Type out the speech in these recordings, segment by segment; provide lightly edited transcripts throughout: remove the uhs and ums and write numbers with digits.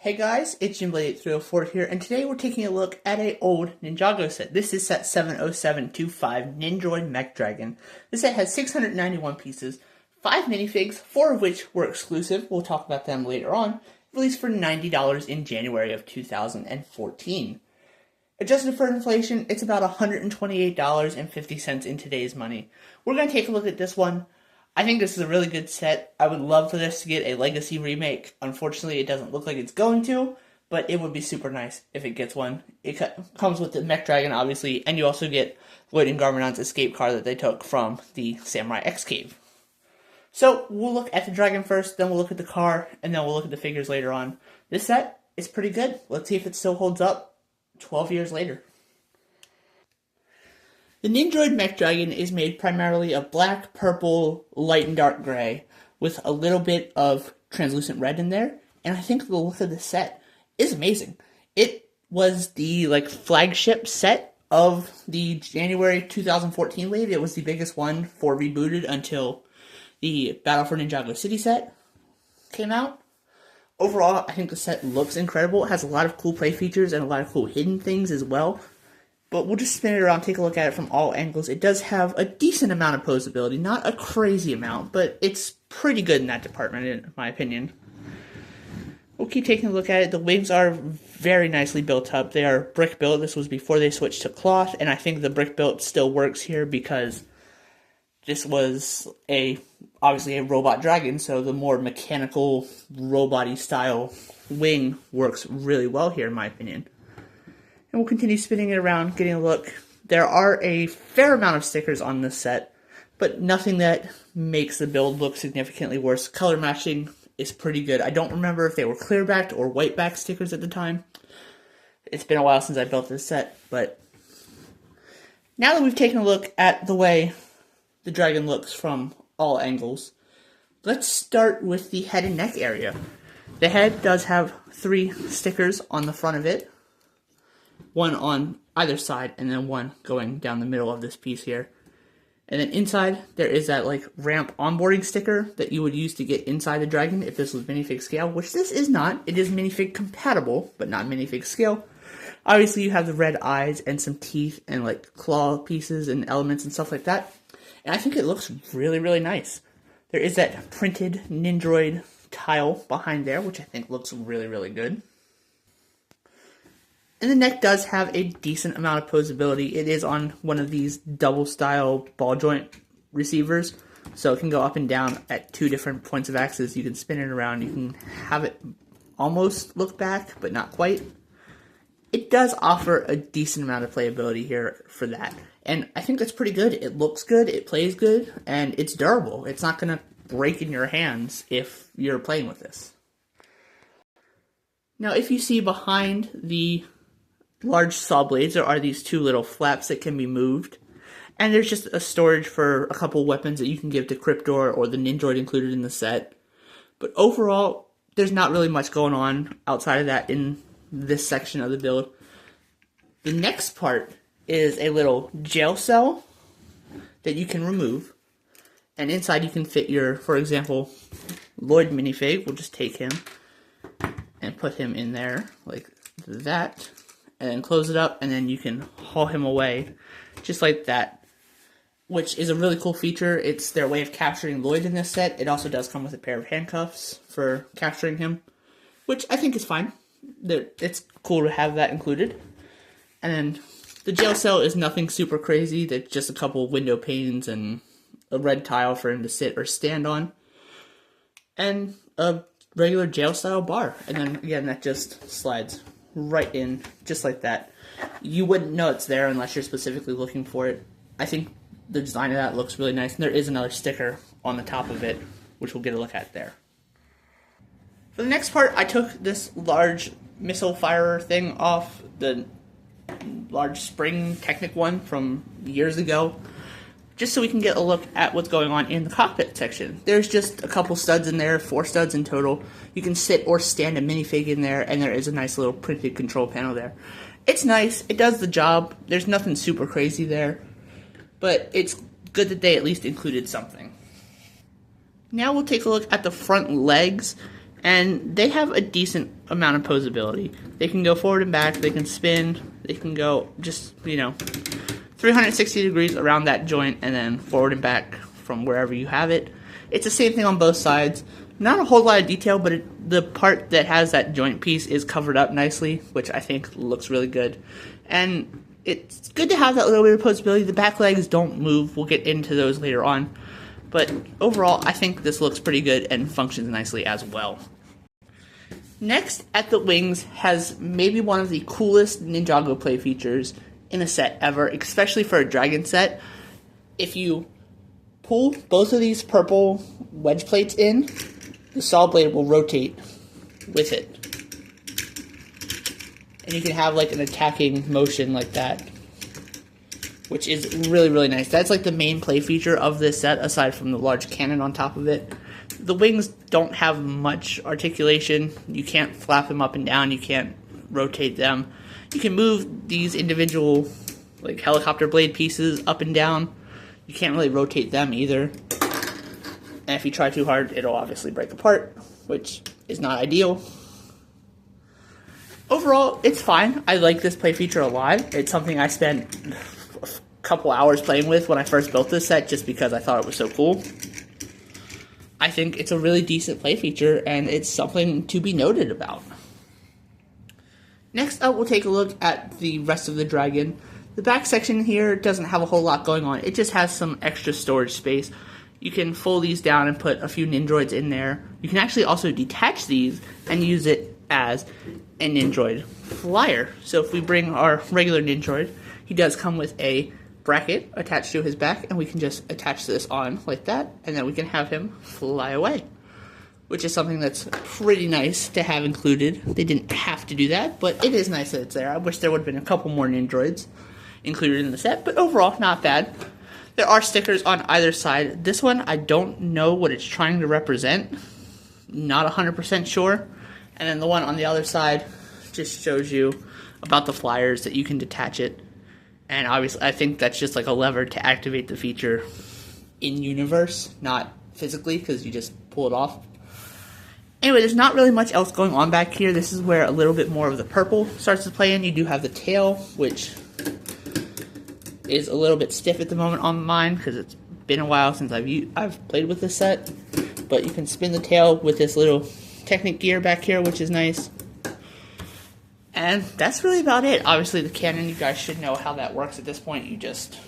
Hey guys, it's JimBlade8304 here, and today we're taking a look at an old Ninjago set. This is set 70725, Nindroid MechDragon. This set has 691 pieces, 5 minifigs, 4 of which were exclusive. We'll talk about them later on. Released for $90 in January of 2014. Adjusted for inflation, it's about $128.50 in today's money. We're going to take a look at this one. I think this is a really good set. I would love for this to get a Legacy Remake. Unfortunately, it doesn't look like it's going to, but it would be super nice if it gets one. It comes with the MechDragon, obviously, and you also get Lloyd and Garmadon's escape car that they took from the Samurai X Cave. So, we'll look at the dragon first, then we'll look at the car, and then we'll look at the figures later on. This set is pretty good. Let's see if it still holds up 12 years later. The Nindroid MechDragon is made primarily of black, purple, light and dark gray, with a little bit of translucent red in there, and I think the look of the set is amazing. It was the flagship set of the January 2014 wave. It was the biggest one for Rebooted until the Battle for Ninjago City set came out. Overall, I think the set looks incredible. It has a lot of cool play features and a lot of cool hidden things as well. But we'll just spin it around, take a look at it from all angles. It does have a decent amount of posability, not a crazy amount, but it's pretty good in that department, in my opinion. We'll keep taking a look at it. The wings are very nicely built up. They are brick built. This was before they switched to cloth, and I think the brick built still works here because this was obviously a robot dragon, so the more mechanical, robot-y style wing works really well here, in my opinion. And we'll continue spinning it around, getting a look. There are a fair amount of stickers on this set, but nothing that makes the build look significantly worse. Color matching is pretty good. I don't remember if they were clear backed or white backed stickers at the time. It's been a while since I built this set, but now that we've taken a look at the way the dragon looks from all angles, let's start with the head and neck area. The head does have 3 stickers on the front of it. One on either side, and then one going down the middle of this piece here. And then inside, there is that ramp onboarding sticker that you would use to get inside the dragon if this was minifig scale, which this is not. It is minifig compatible, but not minifig scale. Obviously, you have the red eyes and some teeth and claw pieces and elements and stuff like that. And I think it looks really, really nice. There is that printed Nindroid tile behind there, which I think looks really, really good. And the neck does have a decent amount of posability. It is on one of these double-style ball joint receivers, so it can go up and down at 2 different points of axis. You can spin it around. You can have it almost look back, but not quite. It does offer a decent amount of playability here for that. And I think that's pretty good. It looks good, it plays good, and it's durable. It's not going to break in your hands if you're playing with this. Now, if you see behind the large saw blades, there are these 2 little flaps that can be moved, and there's just a storage for a couple weapons that you can give to Cryptor or the Nindroid included in the set. But overall, there's not really much going on outside of that in this section of the build. The next part is a little jail cell that you can remove, and inside you can fit your, for example, Lloyd minifig. We'll just take him and put him in there like that, and then close it up, and then you can haul him away just like that, which is a really cool feature. It's their way of capturing Lloyd in this set. It also does come with a pair of handcuffs for capturing him, which I think is fine. It's cool to have that included. And then the jail cell is nothing super crazy. That's just a couple window panes and a red tile for him to sit or stand on, and a regular jail style bar. And then again, that just slides right in, just like that. You wouldn't know it's there unless you're specifically looking for it. I think the design of that looks really nice, and there is another sticker on the top of it, which we'll get a look at there. For the next part, I took this large missile firer thing off, the large spring Technic one from years ago, just so we can get a look at what's going on in the cockpit section. There's just a couple studs in there, 4 studs in total. You can sit or stand a minifig in there, and there is a nice little printed control panel there. It's nice, it does the job. There's nothing super crazy there, but it's good that they at least included something. Now we'll take a look at the front legs. And they have a decent amount of posability. They can go forward and back, they can spin, they can go just, 360 degrees around that joint and then forward and back from wherever you have it. It's the same thing on both sides. Not a whole lot of detail, but the part that has that joint piece is covered up nicely, which I think looks really good. And it's good to have that little bit of posability. The back legs don't move. We'll get into those later on. But overall, I think this looks pretty good and functions nicely as well. Next, at the wings, has maybe one of the coolest Ninjago play features in a set ever, especially for a dragon set. If you pull both of these purple wedge plates in, the saw blade will rotate with it. And you can have like an attacking motion like that, which is really, really nice. That's like the main play feature of this set, aside from the large cannon on top of it. The wings don't have much articulation. You can't flap them up and down. You can't rotate them. You can move these individual like helicopter blade pieces up and down. You can't really rotate them either. And if you try too hard, it'll obviously break apart, which is not ideal. Overall, it's fine. I like this play feature a lot. It's something I spent a couple hours playing with when I first built this set just because I thought it was so cool. I think it's a really decent play feature, and it's something to be noted about. Next up, we'll take a look at the rest of the dragon. The back section here doesn't have a whole lot going on. It just has some extra storage space. You can fold these down and put a few Nindroids in there. You can actually also detach these and use it as a Nindroid flyer. So if we bring our regular Nindroid, he does come with a bracket attached to his back, and we can just attach this on like that, and then we can have him fly away, which is something that's pretty nice to have included. They didn't have to do that, but it is nice that it's there. I wish there would have been a couple more Nindroids included in the set, but overall, not bad. There are stickers on either side. This one, I don't know what it's trying to represent. Not 100% sure. And then the one on the other side just shows you about the flyers, that you can detach it. And obviously, I think that's just like a lever to activate the feature in-universe, not physically, because you just pull it off. Anyway, there's not really much else going on back here. This is where a little bit more of the purple starts to play in. You do have the tail, which is a little bit stiff at the moment on mine, because it's been a while since I've played with this set. But you can spin the tail with this little Technic gear back here, which is nice. And that's really about it. Obviously, the cannon, you guys should know how that works at this point. You just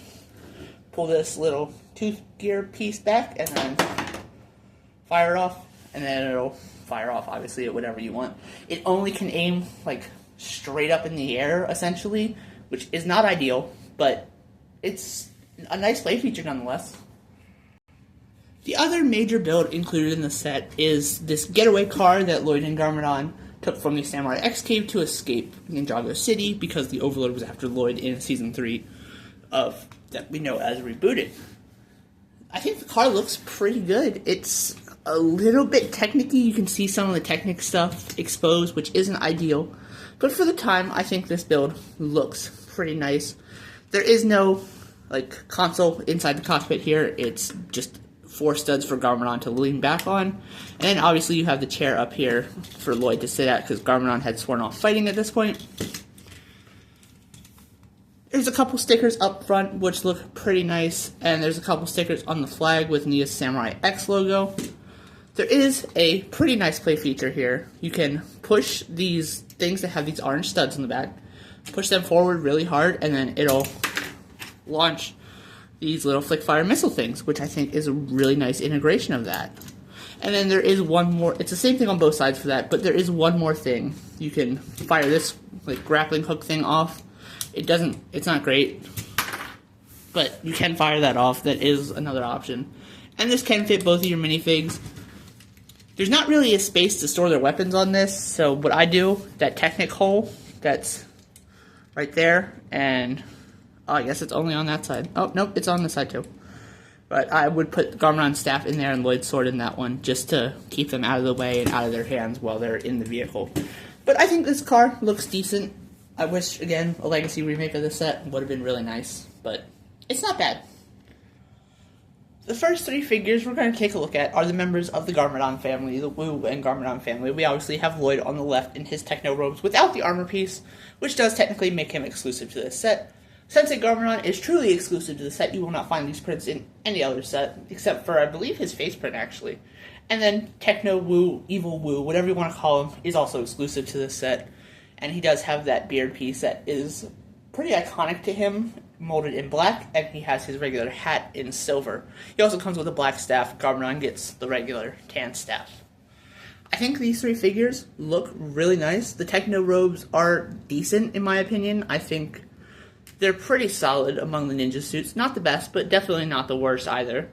pull this little tooth gear piece back and then fire it off, and then it'll fire off, obviously, at whatever you want. It only can aim, like, straight up in the air, essentially, which is not ideal, but it's a nice play feature nonetheless. The other major build included in the set is this Getaway car that Lloyd and Garmadon took from the Samurai X Cave to escape Ninjago City, because the Overlord was after Lloyd in Season 3 of that we know as Rebooted. I think the car looks pretty good. It's a little bit technical. You can see some of the Technic stuff exposed, which isn't ideal. But for the time, I think this build looks pretty nice. There is no like console inside the cockpit here. It's just 4 studs for Garmadon to lean back on. And then obviously you have the chair up here for Lloyd to sit at, because Garmadon had sworn off fighting at this point. There's a couple stickers up front which look pretty nice, and there's a couple stickers on the flag with Nia's Samurai X logo. There is a pretty nice play feature here. You can push these things that have these orange studs in the back, push them forward really hard, and then it'll launch these little flick fire missile things, which I think is a really nice integration of that. And then there is one more, it's the same thing on both sides for that, but there is one more thing. You can fire this like grappling hook thing off. It's not great, but you can fire that off. That is another option. And this can fit both of your minifigs. There's not really a space to store their weapons on this, so what I do, that Technic hole that's right there, and oh, I guess it's only on that side. Oh, nope, it's on this side too. But I would put Garmadon's staff in there and Lloyd's sword in that one, just to keep them out of the way and out of their hands while they're in the vehicle. But I think this car looks decent. I wish, again, a Legacy remake of this set would have been really nice, but it's not bad. The first three figures we're going to take a look at are the members of the Garmadon family, the Wu and Garmadon family. We obviously have Lloyd on the left in his techno robes without the armor piece, which does technically make him exclusive to this set. Sensei Garmadon is truly exclusive to the set. You will not find these prints in any other set, except for, I believe, his face print, actually. And then Techno Wu, Evil Wu, whatever you want to call him, is also exclusive to this set. And he does have that beard piece that is pretty iconic to him, molded in black, and he has his regular hat in silver. He also comes with a black staff. Garmadon gets the regular tan staff. I think these three figures look really nice. The techno robes are decent, in my opinion. I think they're pretty solid among the ninja suits. Not the best, but definitely not the worst either.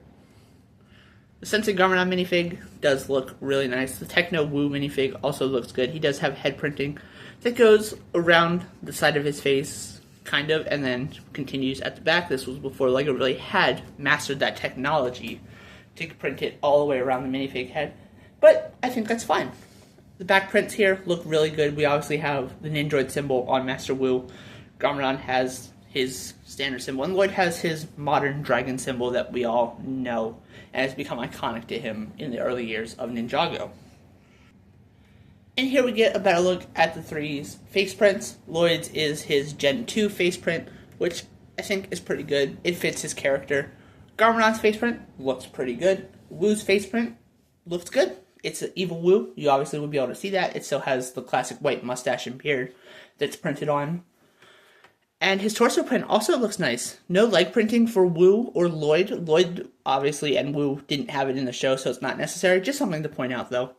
The Sensei Garmadon minifig does look really nice. The Techno Wu minifig also looks good. He does have head printing that goes around the side of his face, kind of, and then continues at the back. This was before LEGO really had mastered that technology to print it all the way around the minifig head. But I think that's fine. The back prints here look really good. We obviously have the Nindroid symbol on Master Wu. Garmadon has his standard symbol, and Lloyd has his modern dragon symbol that we all know and has become iconic to him in the early years of Ninjago. And here we get a better look at the three's face prints. Lloyd's is his Gen 2 face print, which I think is pretty good. It fits his character. Garmadon's face print looks pretty good. Wu's face print looks good. It's an Evil Wu. You obviously would be able to see that. It still has the classic white mustache and beard that's printed on. And his torso print also looks nice. No leg printing for Wu or Lloyd. Lloyd, obviously, and Wu didn't have it in the show, so it's not necessary. Just something to point out, though.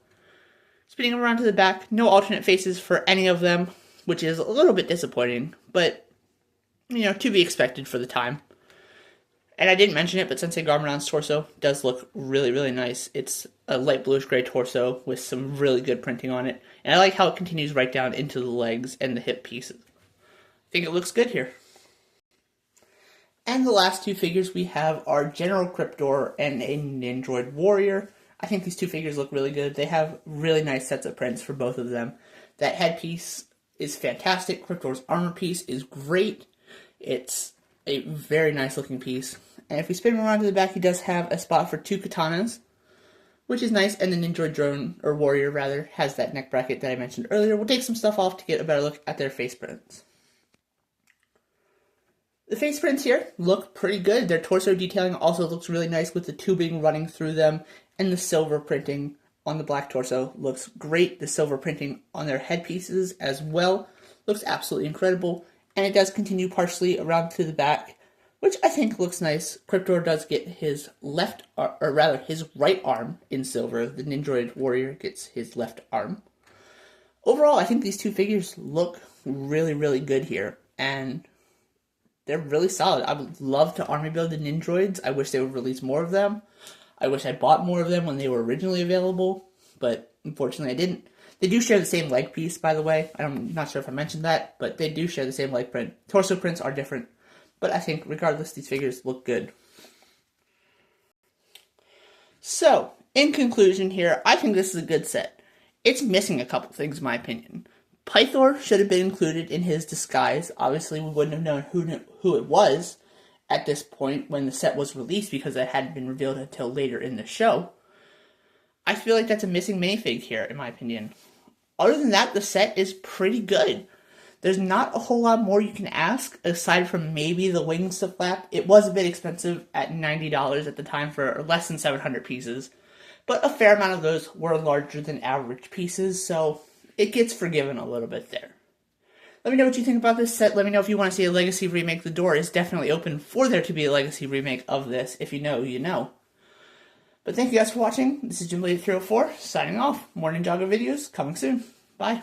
Spinning around to the back, no alternate faces for any of them, which is a little bit disappointing, but, you know, to be expected for the time. And I didn't mention it, but Sensei Garmadon's torso does look really, really nice. It's a light bluish-gray torso with some really good printing on it. And I like how it continues right down into the legs and the hip pieces. I think it looks good here. And the last two figures we have are General Cryptor and a Nindroid Warrior. I think these two figures look really good. They have really nice sets of prints for both of them. That headpiece is fantastic. Cryptor's armor piece is great. It's a very nice looking piece. And if we spin him around to the back, he does have a spot for two katanas, which is nice. And the Nindroid drone, or warrior rather, has that neck bracket that I mentioned earlier. We'll take some stuff off to get a better look at their face prints. The face prints here look pretty good. Their torso detailing also looks really nice with the tubing running through them, and the silver printing on the black torso looks great. The silver printing on their headpieces as well looks absolutely incredible, and it does continue partially around to the back, which I think looks nice. Cryptor does get his his right arm in silver. The Nindroid Warrior gets his left arm. Overall, I think these two figures look really, really good here, and they're really solid. I would love to army build the Nindroids. I wish they would release more of them. I wish I bought more of them when they were originally available, but unfortunately I didn't. They do share the same leg piece, by the way. I'm not sure if I mentioned that, but they do share the same leg print. Torso prints are different, but I think regardless, these figures look good. So, in conclusion here, I think this is a good set. It's missing a couple things in my opinion. Pythor should have been included in his disguise. Obviously, we wouldn't have known who it was at this point when the set was released because it hadn't been revealed until later in the show. I feel like that's a missing minifig here, in my opinion. Other than that, the set is pretty good. There's not a whole lot more you can ask, aside from maybe the wings to flap. It was a bit expensive at $90 at the time for less than 700 pieces, but a fair amount of those were larger than average pieces, so it gets forgiven a little bit there. Let me know what you think about this set. Let me know if you want to see a Legacy remake. The door is definitely open for there to be a Legacy remake of this. If you know, you know. But thank you guys for watching. This is Jim Blade 304 signing off. More Ninjago videos coming soon. Bye.